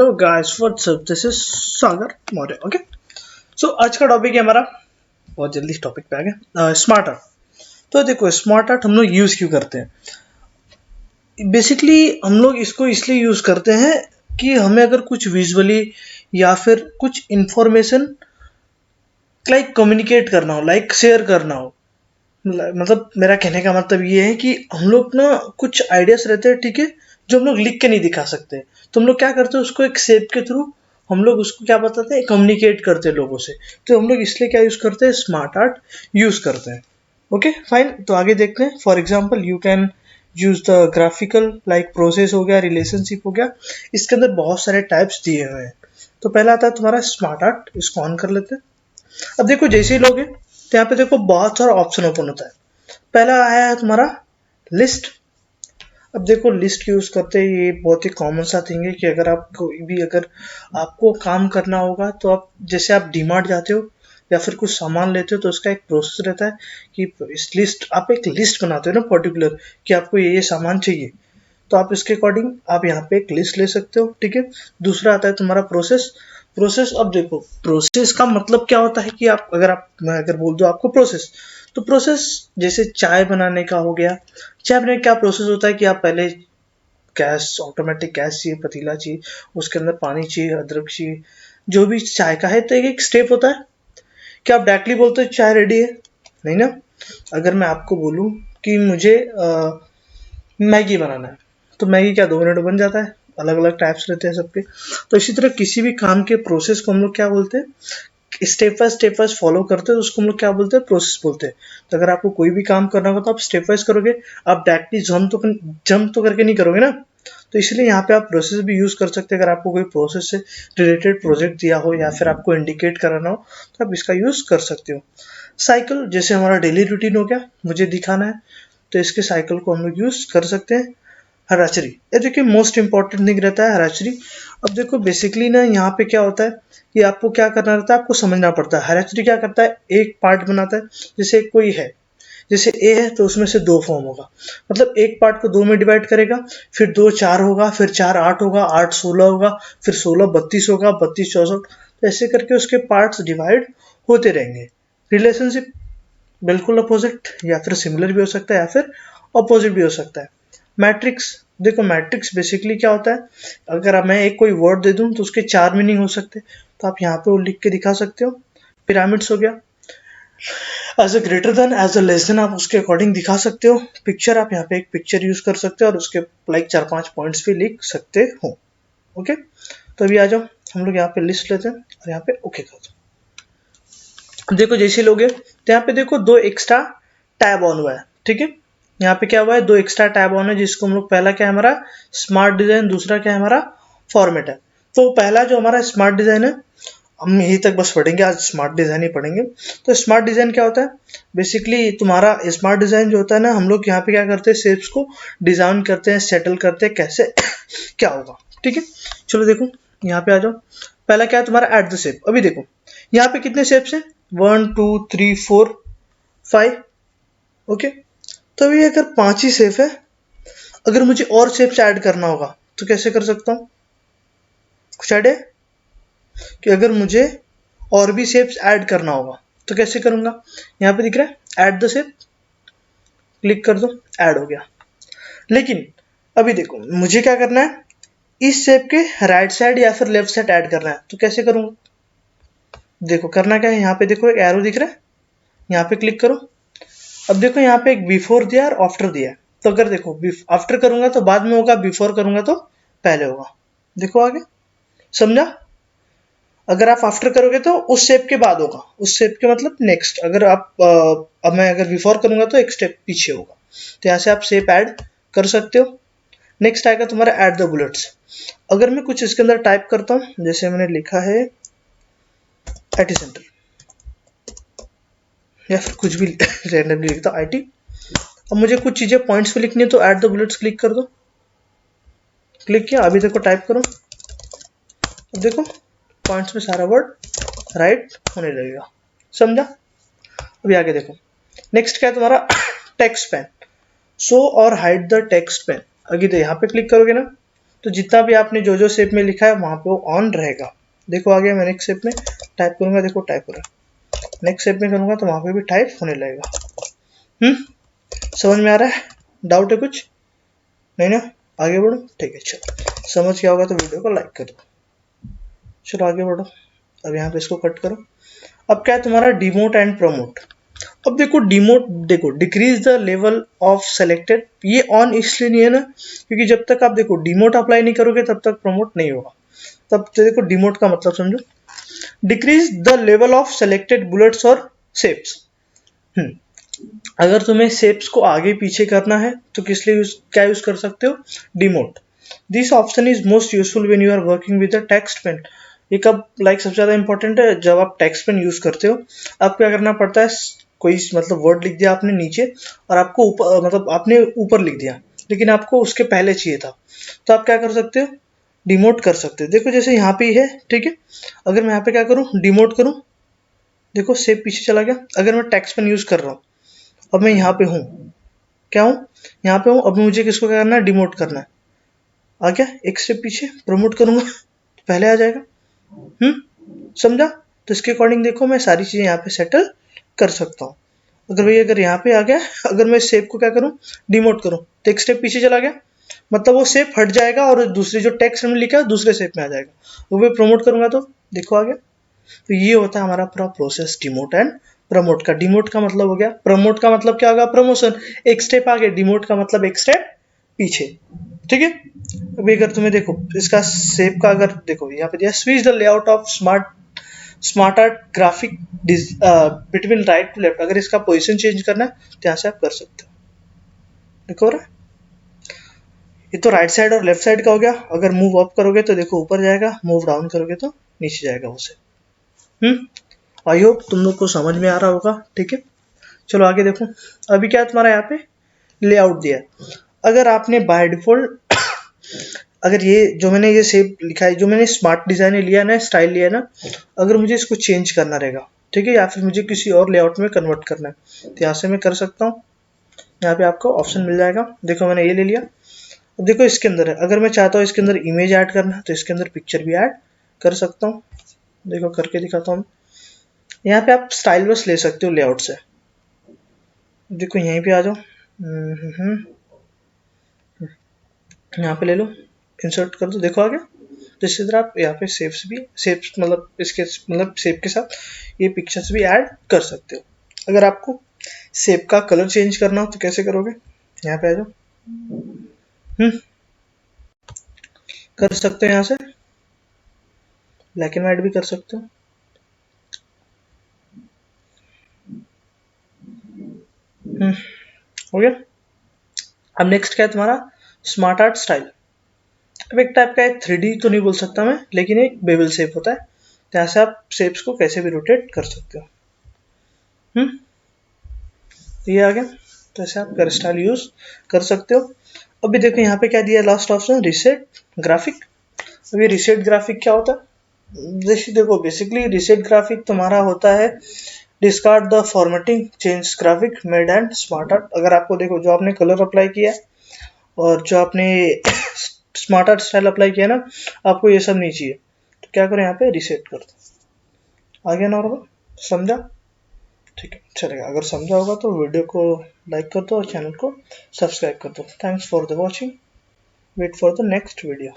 Hello guys, what's up, this is Sagar Maurya. Okay, so आज का topic है हमारा, बहुत जल्दी टॉपिक पे आ गया, स्मार्ट आर्ट। तो देखो, स्मार्ट आर्ट हम लोग यूज क्यों करते हैं? बेसिकली हम लोग इसको इसलिए यूज करते हैं कि हमें अगर कुछ विजुअली या फिर कुछ इंफॉर्मेशन लाइक कम्युनिकेट करना हो, लाइक शेयर करना हो। मतलब मेरा कहने का मतलब ये है कि हम लोग ना कुछ आइडियाज रहते हैं, ठीक है, जो हम लोग लिख के नहीं दिखा सकते। तो हम लोग क्या करते हैं, उसको एक शेप के थ्रू हम लोग उसको क्या बताते हैं, कम्युनिकेट करते हैं लोगों से। तो हम लोग इसलिए क्या यूज करते हैं, स्मार्ट आर्ट यूज करते हैं। ओके फाइन, तो आगे देखते हैं। For example you can use the graphical, like process हो गया, रिलेशनशिप हो गया। इसके अंदर बहुत सारे टाइप्स दिए हुए हैं। तो पहला आता है तुम्हारा स्मार्ट आर्ट, इसको ऑन कर लेते हैं। अब देखो, जैसे ही लोग हैं तो यहाँ पे देखो बहुत सारा ऑप्शन ओपन होता है। पहला आया है तुम्हारा लिस्ट। अब देखो, लिस्ट यूज करते हैं, ये बहुत ही कॉमन सा थिंग है कि अगर आप कोई भी, अगर आपको काम करना होगा तो आप जैसे आप डीमार्ट जाते हो या फिर कुछ सामान लेते हो, तो उसका एक प्रोसेस रहता है कि इस लिस्ट, आप एक लिस्ट बनाते हो ना पर्टिकुलर, कि आपको ये सामान चाहिए। तो आप इसके अकॉर्डिंग आप यहाँ पे एक लिस्ट ले सकते हो, ठीक है। दूसरा आता है तुम्हारा प्रोसेस। प्रोसेस, अब देखो प्रोसेस का मतलब क्या होता है कि आप मैं अगर बोल दूं आपको प्रोसेस, तो प्रोसेस जैसे चाय बनाने का हो गया। चाय बनाने का क्या प्रोसेस होता है कि आप पहले गैस, ऑटोमेटिक गैस चाहिए, पतीला चाहिए, उसके अंदर पानी चाहिए, अदरक चाहिए, जो भी चाय का है, तो एक एक स्टेप होता है। क्या आप डायरेक्टली बोलते हो चाय रेडी है? नहीं ना। अगर मैं आपको बोलूं कि मुझे मैगी बनाना है, तो मैगी क्या 2 मिनट में बन जाता है? अलग अलग टाइप्स रहते हैं सबके। तो इसी तरह किसी भी काम के प्रोसेस को हम लोग क्या बोलते हैं, स्टेप वाइज फॉलो करते हैं, तो उसको हम लोग क्या बोलते हैं, प्रोसेस बोलते हैं। तो अगर आपको कोई भी काम करना होगा तो आप स्टेप वाइज करोगे, आप डायरेक्टली जंप तो करके नहीं करोगे ना। तो इसलिए यहाँ पे आप प्रोसेस भी यूज कर सकते हैं। अगर आपको कोई प्रोसेस से रिलेटेड प्रोजेक्ट दिया हो या फिर आपको इंडिकेट कराना हो, तो आप इसका यूज कर सकते हो। साइकिल, जैसे हमारा डेली रूटीन हो गया, मुझे दिखाना है, तो इसके साइकिल को हम लोग यूज कर सकते हैं। हराचरी, ये देखिए मोस्ट इंपॉर्टेंट थिंग रहता है हराचरी। अब देखो बेसिकली ना, यहाँ पे क्या होता है कि आपको क्या करना रहता है, आपको समझना पड़ता है। हराचरी क्या करता है, एक पार्ट बनाता है। जैसे कोई है, जैसे ए है, तो उसमें से 2 फॉर्म होगा, मतलब एक पार्ट को 2 में डिवाइड करेगा, फिर 2 4 होगा, फिर 4 8 होगा, 8 16 होगा, फिर 16 32 होगा, 32 64। तो ऐसे करके उसके पार्ट्स डिवाइड होते रहेंगे। रिलेशनशिप बिल्कुल अपोजिट, या फिर सिमिलर भी हो सकता है या फिर अपोजिट भी हो सकता है। मैट्रिक्स, देखो मैट्रिक्स बेसिकली क्या होता है, अगर मैं एक कोई वर्ड दे दूं तो उसके 4 मीनिंग हो सकते हैं, तो आप यहाँ पे वो लिख के दिखा सकते हो। पिरामिड्स हो गया, as a greater than, as a less than, आप उसके अकॉर्डिंग दिखा सकते हो। पिक्चर, आप यहाँ पे एक पिक्चर यूज कर सकते हो और उसके लाइक 4 5 पॉइंट्स भी लिख सकते हो। ओके, तो अभी आ जाओ, हम लोग यहाँ पे लिस्ट लेते हैं और यहाँ पे ओके कर दो। देखो जैसे लोग हैं तो यहाँ पे देखो 2 एक्स्ट्रा टैब ऑन हुआ है, ठीक है। यहाँ पे क्या हुआ है, 2 एक्स्ट्रा टैब ऑन है, जिसको हम लोग, पहला क्या है हमारा स्मार्ट डिजाइन, दूसरा क्या है हमारा फॉर्मेट है। तो पहला जो हमारा स्मार्ट डिजाइन है, हम यहीं तक बस पढ़ेंगे, आज स्मार्ट डिजाइन ही पढ़ेंगे। तो स्मार्ट डिजाइन क्या होता है, बेसिकली तुम्हारा स्मार्ट डिजाइन जो होता है ना, हम लोग यहाँ पे क्या करते हैं, शेप्स को डिजाइन करते हैं, सेटल करते हैं, कैसे क्या होगा, ठीक है। चलो देखो, यहाँ पे आ जाओ। पहला क्या है तुम्हारा, एट द शेप। अभी देखो यहाँ पे कितने शेप्स हैं, 1 2 3 4 5। ओके, तो अभी अगर 5 ही शेप है, अगर मुझे और शेप्स ऐड करना होगा तो कैसे कर सकता हूँ? कुछ आइडिया कि अगर मुझे और भी शेप्स ऐड करना होगा तो कैसे करूंगा? यहाँ पे दिख रहा है ऐड द शेप, क्लिक कर दो, ऐड हो गया। लेकिन अभी देखो मुझे क्या करना है, इस शेप के राइट साइड या फिर लेफ्ट साइड ऐड करना है, तो कैसे करूंगा? देखो करना क्या है, यहाँ पे देखो एक एरो दिख रहा है, यहाँ पे क्लिक करो। अब देखो यहाँ पे एक बिफोर दिया और आफ्टर दिया है। तो अगर देखो आफ्टर करूंगा तो बाद में होगा, बिफोर करूंगा तो पहले होगा। देखो आगे, समझा? अगर आप आफ्टर करोगे तो उस शेप के बाद होगा, उस शेप के मतलब नेक्स्ट। अगर आप अब मैं अगर बिफोर करूंगा तो एक स्टेप पीछे होगा। तो यहाँ से आप शेप ऐड कर सकते हो। नेक्स्ट आएगा तुम्हारा ऐड द बुलेट्स। अगर मैं कुछ इसके अंदर टाइप करता हूँ, जैसे मैंने लिखा है आईटी सेंटर, या फिर कुछ भी रैंडमली लिखता हूँ आईटी। अब मुझे कुछ चीजें पॉइंट्स पे लिखनी है, तो ऐड द बुलेट्स क्लिक कर दो। क्लिक किया, अभी देखो टाइप करो, अब देखो पॉइंट्स में सारा वर्ड राइट होने लगेगा। समझा? अभी आगे देखो, नेक्स्ट क्या है तुम्हारा टेक्स्ट पेन। शो और हाइड द टेक्स्ट पेन। अभी तो यहाँ पे क्लिक करोगे ना, तो जितना भी आपने जो जो शेप में लिखा है वहां पे वो ऑन रहेगा। देखो आगे मैं नेक्स्ट शेप में टाइप करूंगा, देखो टाइप हो रहा है। नेक्स्ट शेप में करूंगा तो वहां पे भी टाइप होने लगेगा। समझ में आ रहा है? डाउट है कुछ? नहीं ना? आगे बढ़ो, ठीक है। चलो समझ गया होगा तो वीडियो को लाइक कर दो। चलो आगे बढ़ो। अब यहाँ पे इसको कट करो। अब क्या है तुम्हारा डिमोट एंड प्रमोट। अब देखो डिमोट, देखो decrease the level of selected, ये ऑन इसलिए नहीं है ना क्योंकि जब तक आप देखो डिमोट अप्लाई नहीं करोगे तब तक प्रमोट नहीं होगा। तब तो देखो डिमोट का मतलब समझो, decrease the level of selected bullets और शेप्स। अगर तुम्हें शेप्स को आगे पीछे करना है तो किस लिए क्या यूज कर सकते हो? Demote. This option is most useful when you are working with a text pane. ये कब सबसे ज्यादा इंपॉर्टेंट है? जब आप टेक्स्ट पेन यूज करते हो। अब क्या करना पड़ता है, कोई वर्ड लिख दिया आपने नीचे और आपको ऊपर आपने ऊपर लिख दिया, लेकिन आपको उसके पहले चाहिए था, तो आप क्या कर सकते हो? डिमोट कर सकते हो। देखो जैसे यहाँ पे है, ठीक है। अगर मैं यहाँ पे क्या करूँ, डिमोट करूँ, देखो शेप पीछे चला गया। अगर मैं टेक्स्ट पेन यूज कर रहा हूँ, अब मैं यहाँ पे हूँ, क्या हूँ? यहाँ पे हूँ। अब मुझे किसको क्या करना है? डिमोट करना है। आ गया एक स्टेप पीछे, प्रमोट करूंगा तो पहले आ जाएगा। समझा? तो इसके अकॉर्डिंग देखो मैं सारी चीजें यहाँ पे सेटल कर सकता हूँ। अगर यहाँ पे आ गया, अगर मैं शेप को क्या करूँ, डिमोट करूँ, तो एक स्टेप पीछे चला गया, मतलब वो शेप हट जाएगा और दूसरी जो टेक्स्ट में लिखा है दूसरे शेप में आ जाएगा। वो मैं प्रमोट करूंगा तो देखो आ गया। तो ये होता है हमारा पूरा प्रोसेस डिमोट एंड प्रमोट का। डिमोट का मतलब हो गया, प्रमोट का मतलब क्या होगा? प्रमोशन, एक स्टेप आगे। डिमोट का मतलब एक स्टेप पीछे, ठीक है। अभी अगर तुम्हें देखो इसका शेप का, अगर देखो यहाँ पे दिया switch the layout of smart art graphic between right to left. अगर इसका पोजीशन चेंज करना है तो यहाँ से आप कर सकते हो। देखो रहा, ये तो राइट साइड और लेफ्ट साइड का हो गया। अगर मूव अप करोगे तो देखो ऊपर जाएगा, मूव डाउन करोगे तो नीचे जाएगा उसे। आई होप तुम लोग को समझ में आ रहा होगा, ठीक है। चलो आगे देखो। अभी क्या तुम्हारा यहाँ पे लेआउट दिया है। अगर आपने बाय डिफॉल्ट अगर ये जो मैंने ये शेप लिखा है, जो मैंने स्मार्ट डिजाइन लिया ना, स्टाइल लिया ना, अगर मुझे इसको चेंज करना रहेगा, ठीक है, या फिर मुझे किसी और लेआउट में कन्वर्ट करना है, तो यहाँ से मैं कर सकता हूँ। यहाँ पे आपको ऑप्शन मिल जाएगा। देखो मैंने ये ले लिया। अब देखो इसके अंदर है, अगर मैं चाहता हूँ इसके अंदर इमेज ऐड करना है तो इसके अंदर पिक्चर भी ऐड कर सकता हूँ। देखो करके दिखाता हूँ। यहाँ पे आप स्टाइल बस ले सकते हो लेआउट से। देखो यहीं पे आ जाओ, यहाँ पे ले लो, इंसर्ट कर दो, देखो आ गया। तो इसी तरह आप यहाँ पे शेप्स इसके शेप के साथ ये पिक्चर्स भी ऐड कर सकते हो। अगर आपको शेप का कलर चेंज करना हो तो कैसे करोगे? यहाँ पे आ जाओ, कर सकते हो। यहाँ से ब्लैक एंड व्हाइट भी कर सकते हो। हो गया। अब नेक्स्ट क्या है तुम्हारा? Smart art style. अब एक टाइप का है 3D तो नहीं बोल सकता मैं, लेकिन एक बेवल शेप होता है। तो यहाँ से आप शेप्स को कैसे भी रोटेट कर सकते हो। तो ये आ गया। तो ऐसे आप कर स्टाइल यूज कर सकते हो। अभी देखो यहाँ पे क्या दिया, लास्ट ऑप्शन रिसेट ग्राफिक। अभी रिसेट ग्राफिक क्या होता है? देखो बेसिकली रिसेट ग्राफिक तुम्हारा होता है discard the formatting change graphic made and smart art. अगर आपको देखो जो आपने कलर अप्लाई किया है और जो आपने स्मार्ट आर्ट स्टाइल अप्लाई किया ना, आपको ये सब नहीं चाहिए, तो क्या करो यहाँ पे रिसेट कर दो। आ गया नॉर्मल? समझा? ठीक है, चलेगा। अगर समझा होगा तो वीडियो को लाइक कर दो और चैनल को सब्सक्राइब कर दो। Thanks for the watching. Wait for the next video.